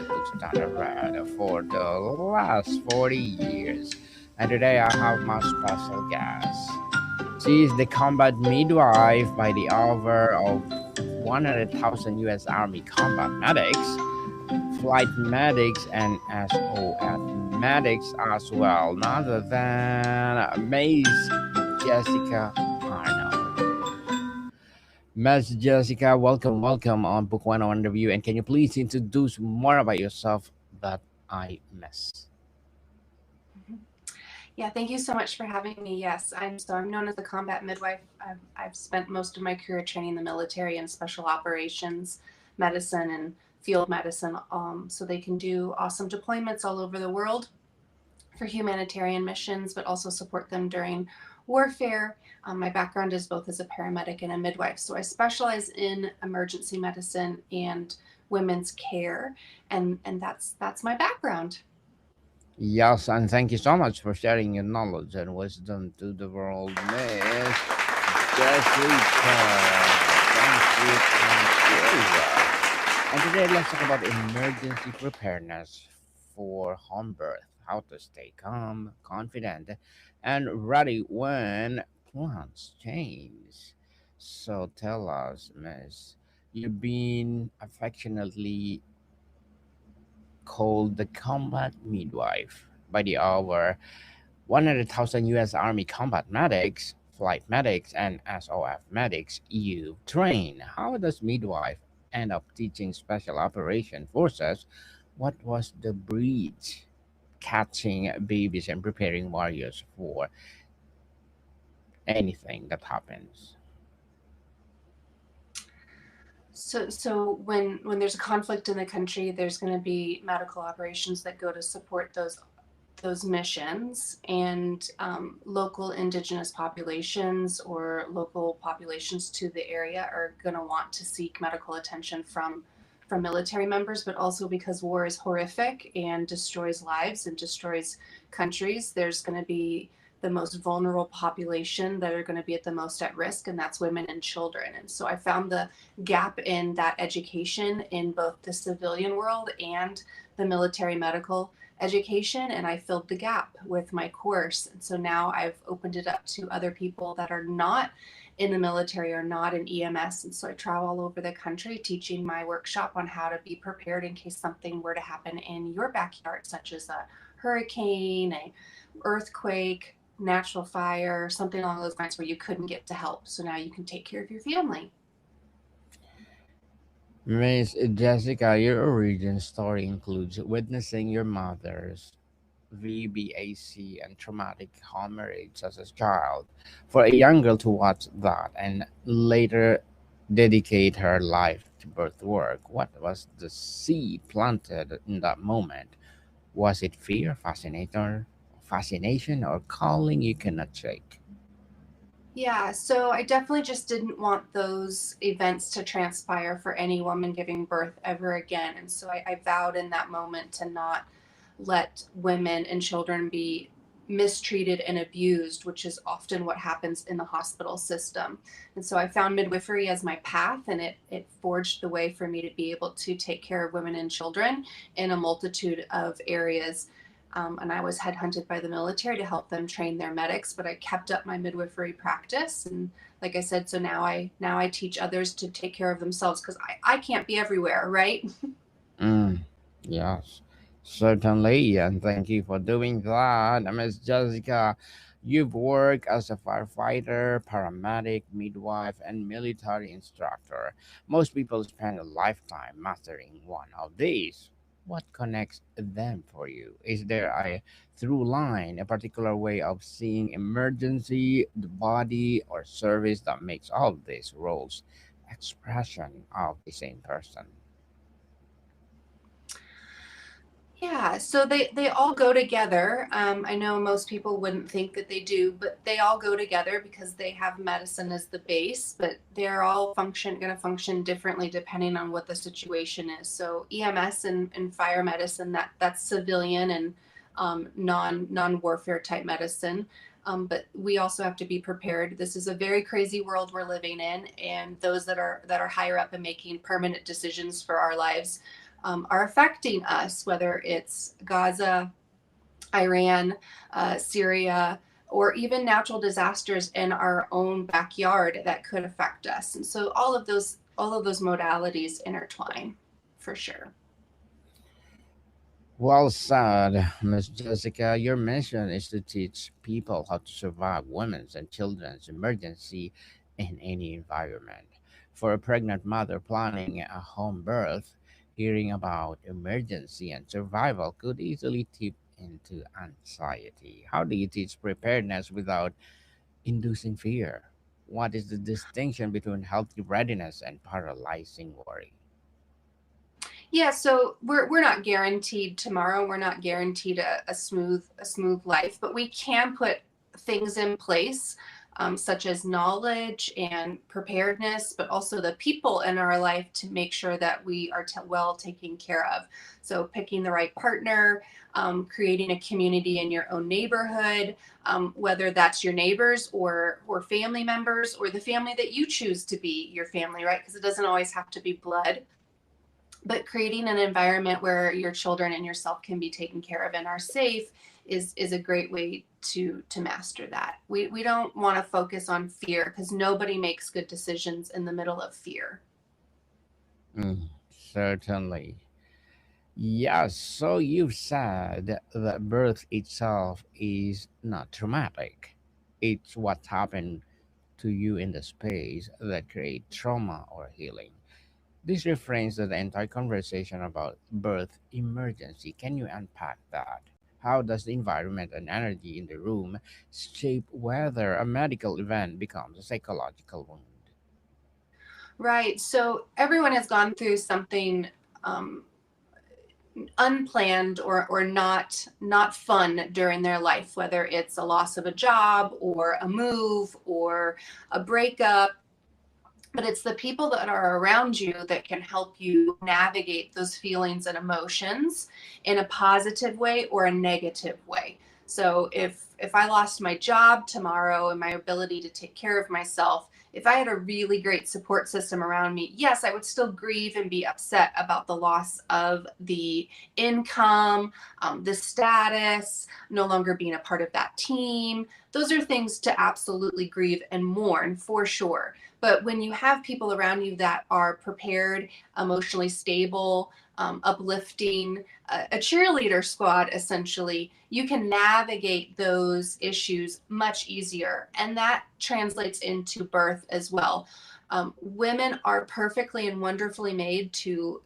textbooks down the road for the last 40 years. And today I have my special guest. She is the combat midwife by the order of 100,000 U.S. Army combat medics, flight medics, and SOF medics as well, none other than Miss Jessica Arno. Miss Jessica, welcome on Book One on Review. And can you please introduce more about yourself that I miss? Yeah, thank you so much for having me. Yes, I'm known as a combat midwife. I've spent most of my career training the military in special operations, medicine, and field medicine, so they can do awesome deployments all over the world for humanitarian missions, but also support them during warfare. My background is both as a paramedic and a midwife, so I specialize in emergency medicine and women's care, and that's my background. Yes, and thank you so much for sharing your knowledge and wisdom to the world, Miss Jessica. Thank you. And today let's talk about emergency preparedness for home birth, how to stay calm, confident, and ready when plans change. So tell us, Miss, you've been affectionately called the Combat Midwife by the over 100,000 U.S. Army combat medics, flight medics, and SOF medics you train. How does midwife end up teaching special operation forces? What was the bridge catching babies and preparing warriors for anything that happens? So when there's a conflict in the country, there's going to be medical operations that go to support those missions, and local indigenous populations or local populations to the area are going to want to seek medical attention from military members, but also because war is horrific and destroys lives and destroys countries. There's going to be the most vulnerable population that are going to be at the most at risk, and that's women and children. And so I found the gap in that education in both the civilian world and the military medical education, and I filled the gap with my course. And so now I've opened it up to other people that are not in the military or not in EMS. And so I travel all over the country teaching my workshop on how to be prepared in case something were to happen in your backyard, such as a hurricane, a earthquake, natural fire, something along those lines where you couldn't get to help. So now you can take care of your family. Miss Jessica, your origin story includes witnessing your mother's VBAC and traumatic hemorrhage as a child. For a young girl to watch that and later dedicate her life to birth work, what was the seed planted in that moment? Was it fear, fascination, or calling you cannot shake? Yeah, so I definitely just didn't want those events to transpire for any woman giving birth ever again. And so I vowed in that moment to not let women and children be mistreated and abused, which is often what happens in the hospital system. And so I found midwifery as my path, and it forged the way for me to be able to take care of women and children in a multitude of areas. And I was headhunted by the military to help them train their medics, but I kept up my midwifery practice. And like I said, so now I teach others to take care of themselves because I can't be everywhere, right? Mm, yes, certainly, and thank you for doing that, Miss Jessica. You've worked as a firefighter, paramedic, midwife, and military instructor. Most people spend a lifetime mastering one of these. What connects them for you? Is there a through line, a particular way of seeing emergency, the body, or service that makes all of these roles expression of the same person? Yeah, so they all go together. I know most people wouldn't think that they do, but they all go together because they have medicine as the base, but they're all going to function differently depending on what the situation is. So EMS and fire medicine, that's civilian and non warfare type medicine. But we also have to be prepared. This is a very crazy world we're living in, and those that are higher up and making permanent decisions for our lives are affecting us, whether it's Gaza, Iran, Syria, or even natural disasters in our own backyard that could affect us. And so all of those modalities intertwine for sure. Well said, Miss Jessica. Your mission is to teach people how to survive women's and children's emergency in any environment. For a pregnant mother planning a home birth, hearing about emergency and survival could easily tip into anxiety. How do you teach preparedness without inducing fear? What is the distinction between healthy readiness and paralyzing worry? Yeah, so we're not guaranteed tomorrow. We're not guaranteed a smooth life, but we can put things in place, such as knowledge and preparedness, but also the people in our life to make sure that we are well taken care of. So picking the right partner, creating a community in your own neighborhood, whether that's your neighbors or family members or the family that you choose to be your family, right? Because it doesn't always have to be blood, but creating an environment where your children and yourself can be taken care of and are safe is a great way to master that. We don't want to focus on fear because nobody makes good decisions in the middle of fear. Certainly. Yes, so you've said that birth itself is not traumatic. It's what happened to you in the space that create trauma or healing. This refrains the entire conversation about birth emergency. Can you unpack that? How does the environment and energy in the room shape whether a medical event becomes a psychological wound? Right. So everyone has gone through something um, unplanned or not fun during their life, whether it's a loss of a job or a move or a breakup, but it's the people that are around you that can help you navigate those feelings and emotions in a positive way or a negative way. So if I lost my job tomorrow and my ability to take care of myself, if I had a really great support system around me, yes, I would still grieve and be upset about the loss of the income, the status, no longer being a part of that team. Those are things to absolutely grieve and mourn for sure. But when you have people around you that are prepared, emotionally stable, uplifting, a cheerleader squad, essentially, you can navigate those issues much easier. And that translates into birth as well. Women are perfectly and wonderfully made to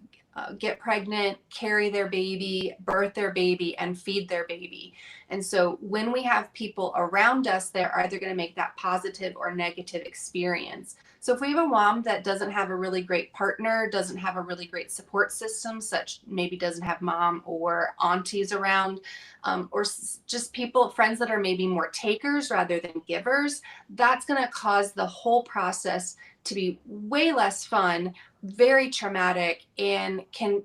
get pregnant, carry their baby, birth their baby, and feed their baby. And so when we have people around us, they're either going to make that positive or negative experience. So if we have a mom that doesn't have a really great partner, doesn't have a really great support system, such maybe doesn't have mom or aunties around, or just people, friends that are maybe more takers rather than givers, that's going to cause the whole process to be way less fun, very traumatic, and can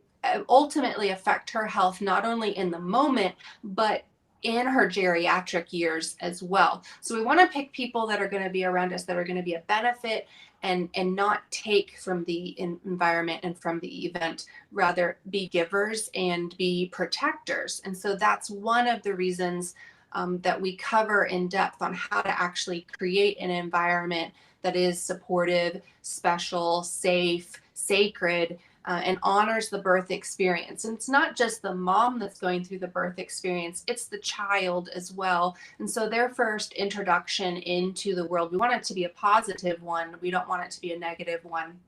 ultimately affect her health, not only in the moment, but in her geriatric years as well. So we want to pick people that are going to be around us that are going to be a benefit and not take from the environment and from the event, rather be givers and be protectors. And so that's one of the reasons that we cover in depth on how to actually create an environment that is supportive, special, safe, sacred, and honors the birth experience. And it's not just the mom that's going through the birth experience, it's the child as well. And so their first introduction into the world, we want it to be a positive one. We don't want it to be a negative one.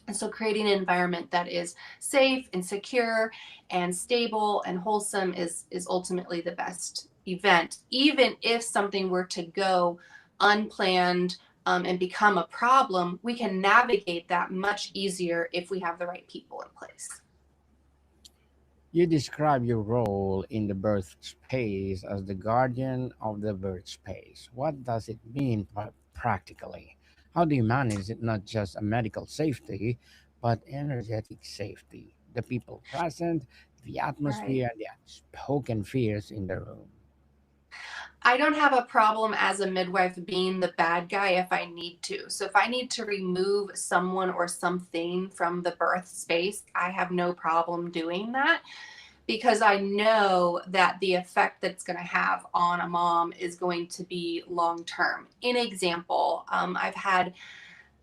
And so creating an environment that is safe and secure and stable and wholesome is ultimately the best event. Even if something were to go unplanned, and become a problem, we can navigate that much easier if we have the right people in place. You describe your role in the birth space as the guardian of the birth space. What does it mean practically? How do you manage it not just a medical safety, but energetic safety? The people present, the Right. atmosphere, and the unspoken fears in the room. I don't have a problem as a midwife being the bad guy if I need to. So if I need to remove someone or something from the birth space, I have no problem doing that because I know that the effect that's going to have on a mom is going to be long term. In example, I've had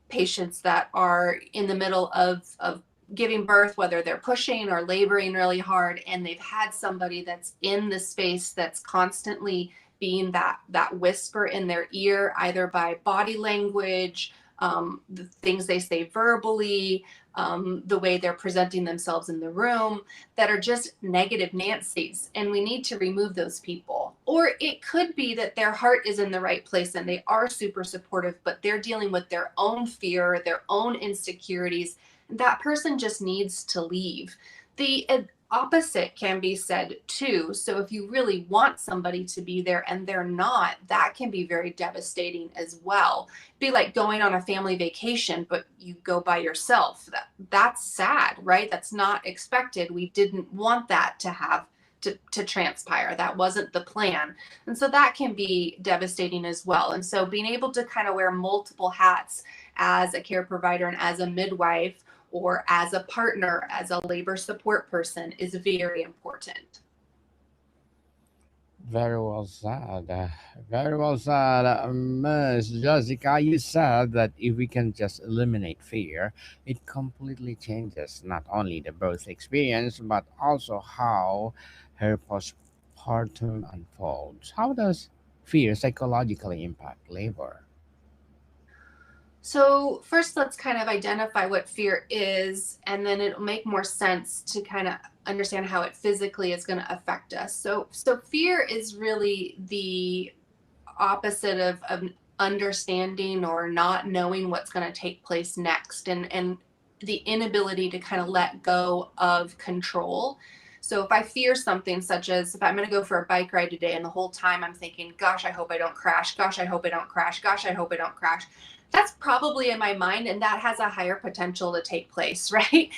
patients that are in the middle of giving birth, whether they're pushing or laboring really hard, and they've had somebody that's in the space that's constantly being that whisper in their ear, either by body language, the things they say verbally, the way they're presenting themselves in the room, that are just negative Nancy's. And we need to remove those people. Or it could be that their heart is in the right place and they are super supportive, but they're dealing with their own fear, their own insecurities. That person just needs to leave. The opposite can be said too. So if you really want somebody to be there and they're not, that can be very devastating as well. Be like going on a family vacation, but you go by yourself. That's sad, right? That's not expected. We didn't want that to have to transpire. That wasn't the plan. And so that can be devastating as well. And so being able to kind of wear multiple hats as a care provider and as a midwife or as a partner, as a labor support person is very important. Very well said. Very well said. Miss Jessica, you said that if we can just eliminate fear, it completely changes not only the birth experience, but also how her postpartum unfolds. How does fear psychologically impact labor? So, first, let's kind of identify what fear is, and then it'll make more sense to kind of understand how it physically is going to affect us. So fear is really the opposite of understanding or not knowing what's going to take place next, and the inability to kind of let go of control. So if I fear something, such as if I'm going to go for a bike ride today and the whole time I'm thinking, gosh, I hope I don't crash, gosh, I hope I don't crash, gosh, I hope I don't crash, that's probably in my mind, and that has a higher potential to take place, right?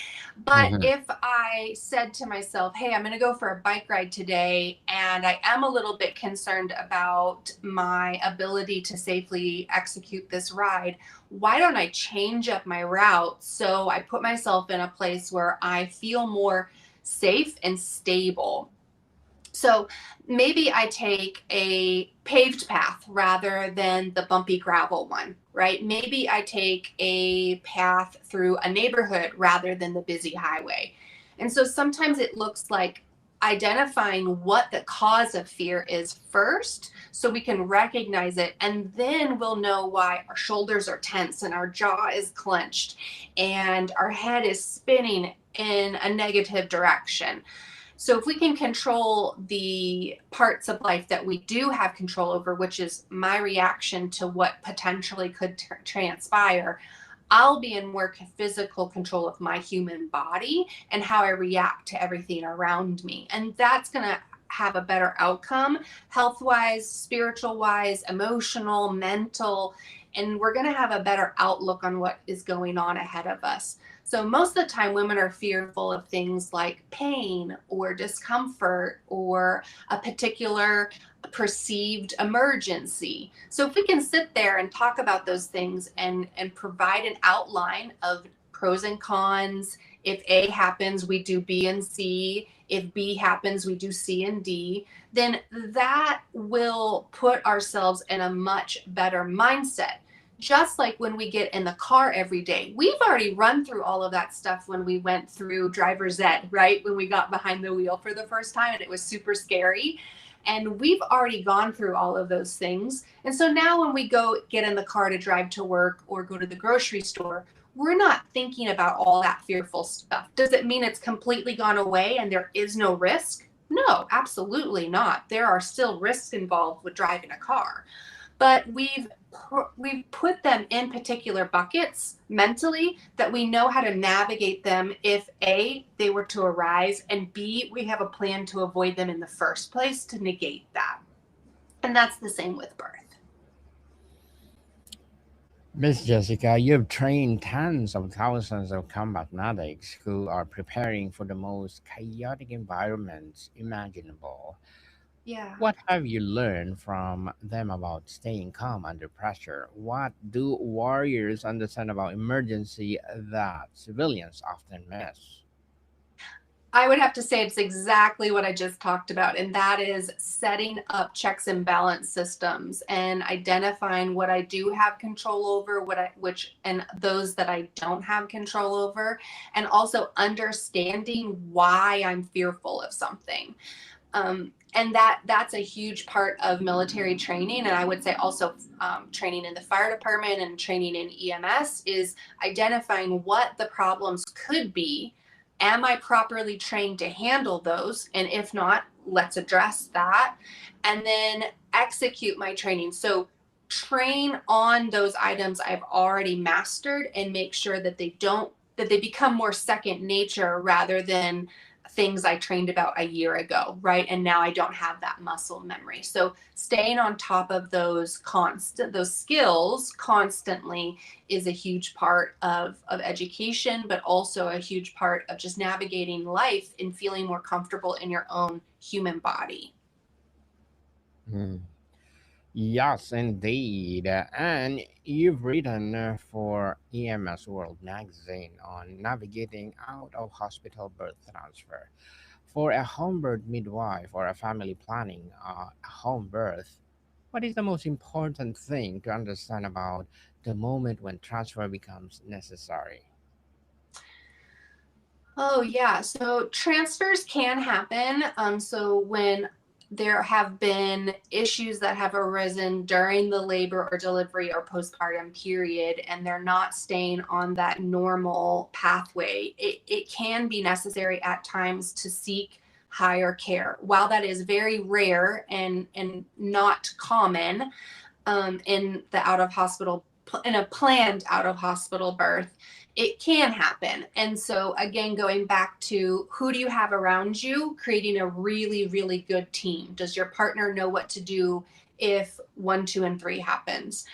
But Mhm. if I said to myself, hey, I'm going to go for a bike ride today, and I am a little bit concerned about my ability to safely execute this ride, why don't I change up my route so I put myself in a place where I feel more safe and stable? So maybe I take a paved path rather than the bumpy gravel one, right? Maybe I take a path through a neighborhood rather than the busy highway. And so sometimes it looks like identifying what the cause of fear is first so we can recognize it, and then we'll know why our shoulders are tense and our jaw is clenched and our head is spinning in a negative direction. So if we can control the parts of life that we do have control over, which is my reaction to what potentially could transpire, I'll be in more physical control of my human body and how I react to everything around me. And that's going to have a better outcome, health wise, spiritual wise, emotional, mental, and we're going to have a better outlook on what is going on ahead of us. So most of the time, women are fearful of things like pain or discomfort or a particular perceived emergency. So if we can sit there and talk about those things and provide an outline of pros and cons, if A happens, we do B and C. If B happens, we do C and D. Then that will put ourselves in a much better mindset. Just like when we get in the car every day, we've already run through all of that stuff when we went through driver's ed, right? When we got behind the wheel for the first time and it was super scary. And we've already gone through all of those things. And so now when we go get in the car to drive to work or go to the grocery store, we're not thinking about all that fearful stuff. Does it mean it's completely gone away and there is no risk? No, absolutely not. There are still risks involved with driving a car, but we've put them in particular buckets mentally that we know how to navigate them if A, they were to arise, and B, we have a plan to avoid them in the first place to negate that. And that's the same with birth. Miss Jessica, you've trained tens of thousands of combat medics who are preparing for the most chaotic environments imaginable. Yeah. What have you learned from them about staying calm under pressure? What do warriors understand about emergency that civilians often miss? I would have to say it's exactly what I just talked about, and that is setting up checks and balance systems and identifying what I do have control over, which and those that I don't have control over, and also understanding why I'm fearful of something. And that's a huge part of military training, and I would say also training in the fire department and training in EMS is identifying what the problems could be. Am I properly trained to handle those? And if not, let's address that. And then execute my training. So train on those items I've already mastered and make sure that they become more second nature rather than things I trained about a year ago, right? And now I don't have that muscle memory. So staying on top of those skills constantly is a huge part of education, but also a huge part of just navigating life and feeling more comfortable in your own human body. Hmm. Yes, indeed. And you've written for EMS World magazine on navigating out of hospital birth transfer. For a home birth midwife or a family planning a home birth, what is the most important thing to understand about the moment when transfer becomes necessary? Oh, yeah. So transfers can happen. So when there have been issues that have arisen during the labor or delivery or postpartum period, and they're not staying on that normal pathway, it can be necessary at times to seek higher care. While that is very rare and not common, in the out of hospital in a planned out of hospital birth, it can happen. And so again, going back to who do you have around you, creating a really really good team. Does your partner know what to do if 1, 2, and 3 happens?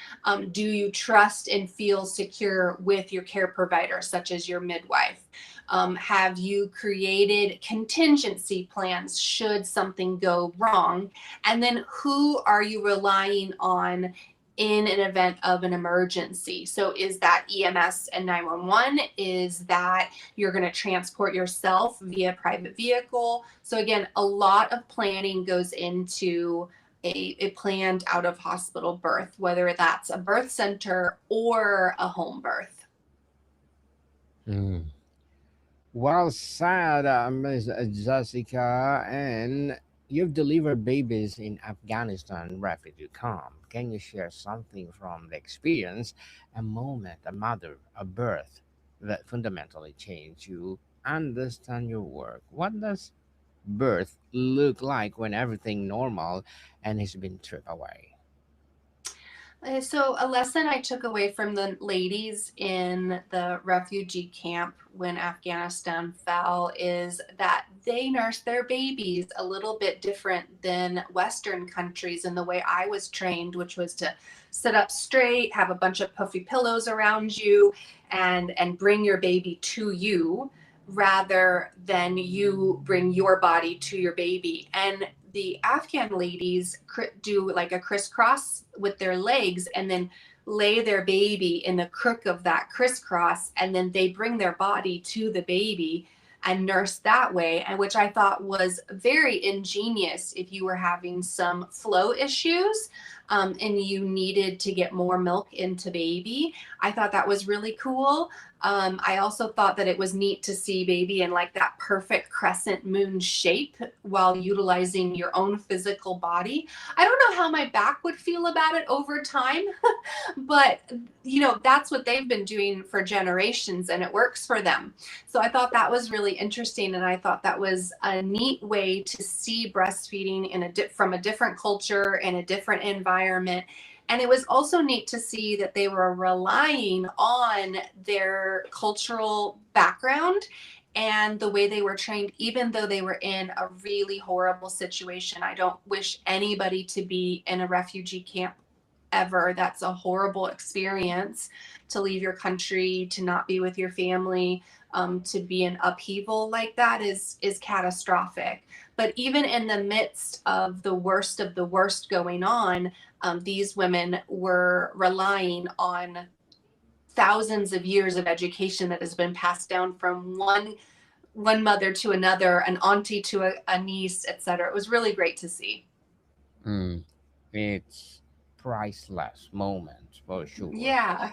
Do you trust and feel secure with your care provider, such as your midwife? Have you created contingency plans should something go wrong? And then who are you relying on in an event of an emergency? So is that EMS and 911? Is that you're going to transport yourself via private vehicle? So again, a lot of planning goes into a planned out of hospital birth, whether that's a birth center or a home birth. Mm. Well said, Ms. Jessica. And you've delivered babies in Afghanistan refugee camp. Can you share something from the experience, a moment, a mother, a birth that fundamentally changed you understand your work? What does birth look like when everything normal and has been stripped away? So, a lesson I took away from the ladies in the refugee camp when Afghanistan fell is that they nurse their babies a little bit different than Western countries in the way I was trained, which was to sit up straight, have a bunch of puffy pillows around you, and bring your baby to you rather than you bring your body to your baby. And the Afghan ladies do like a crisscross with their legs and then lay their baby in the crook of that crisscross, and then they bring their body to the baby and nurse that way, and which I thought was very ingenious if you were having some flow issues, and you needed to get more milk into baby. I thought that was really cool. I also thought that it was neat to see baby in like that perfect crescent moon shape while utilizing your own physical body. I don't know how my back would feel about it over time, but that's what they've been doing for generations and it works for them. So I thought that was really interesting, and I thought that was a neat way to see breastfeeding from a different culture and a different environment. And it was also neat to see that they were relying on their cultural background and the way they were trained, even though they were in a really horrible situation. I don't wish anybody to be in a refugee camp ever. That's a horrible experience to leave your country, to not be with your family, to be in upheaval like that is catastrophic. But even in the midst of the worst going on, these women were relying on thousands of years of education that has been passed down from one mother to another, an auntie to a niece, etc. It was really great to see. Mm, it's priceless moment for sure. Yeah.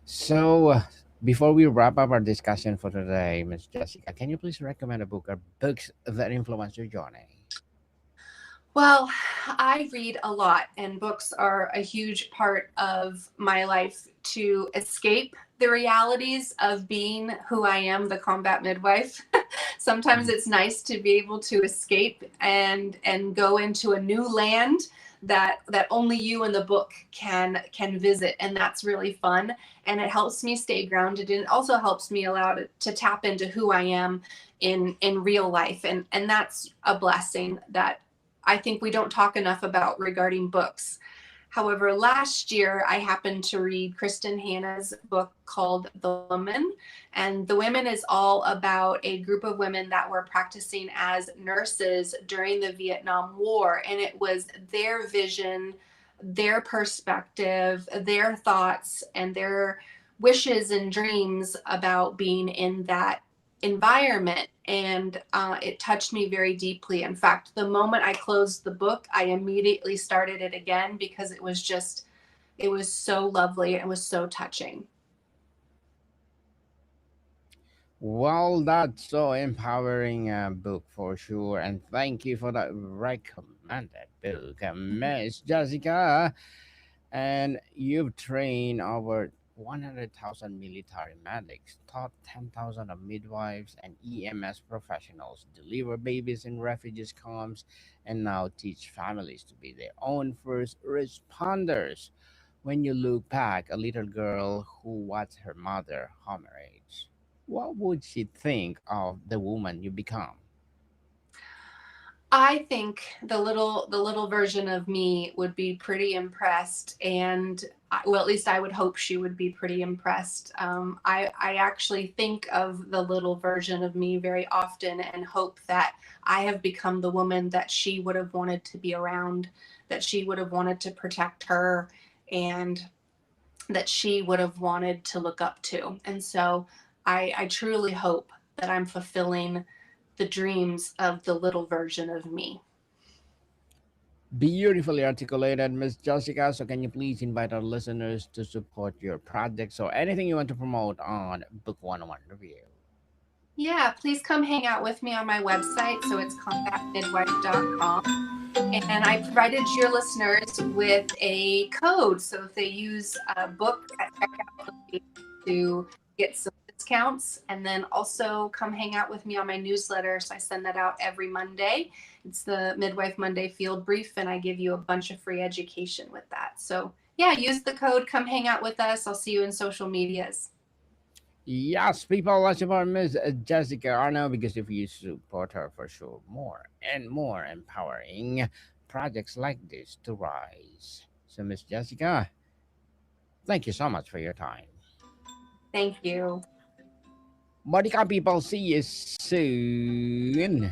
So, before we wrap up our discussion for today, Miss Jessica, can you please recommend a book or books that influence your journey? Well, I read a lot, and books are a huge part of my life to escape the realities of being who I am, the combat midwife. Sometimes Mm. it's nice to be able to escape and go into a new land that only you and the book can visit, and that's really fun. And it helps me stay grounded, and it also helps me allow to tap into who I am in real life, and that's a blessing that I think we don't talk enough about regarding books. However, last year I happened to read Kristen Hanna's book called The Woman. And The Women is all about a group of women that were practicing as nurses during the Vietnam War. And it was their vision, their perspective, their thoughts, and their wishes and dreams about being in that environment. And it touched me very deeply. In fact, the moment I closed the book, I immediately started it again because it was so lovely. It was so touching. Well, that's so empowering book for sure, and thank you for that recommended book, Miss Jessica. And you've trained over 100,000 military medics, taught 10,000 of midwives and EMS professionals, deliver babies in refugees camps, and now teach families to be their own first responders. When you look back, a little girl who watched her mother hemorrhage, what would she think of the woman you become? I think the little version of me would be pretty impressed, and well, at least I would hope she would be pretty impressed. I actually think of the little version of me very often and hope that I have become the woman that she would have wanted to be around, that she would have wanted to protect her, and that she would have wanted to look up to. And so I truly hope that I'm fulfilling the dreams of the little version of me. Beautifully articulated, Miss Jessica. So, can you please invite our listeners to support your project? So, anything you want to promote on Book 101 Review? Yeah, please come hang out with me on my website. So it's combatmidwife.com. And I provided your listeners with a code. So if they use a book at checkout, they'll be able to get some discounts. And then also come hang out with me on my newsletter. So I send that out every Monday. It's the Midwife Monday Field Brief, and I give you a bunch of free education with that. So yeah, use the code, come hang out with us. I'll see you in social medias. Yes, people, let's support Miss Jessica Arno because if you support her, for sure, more and more empowering projects like this to rise. So, Miss Jessica, thank you so much for your time. Thank you. Body people, see you soon.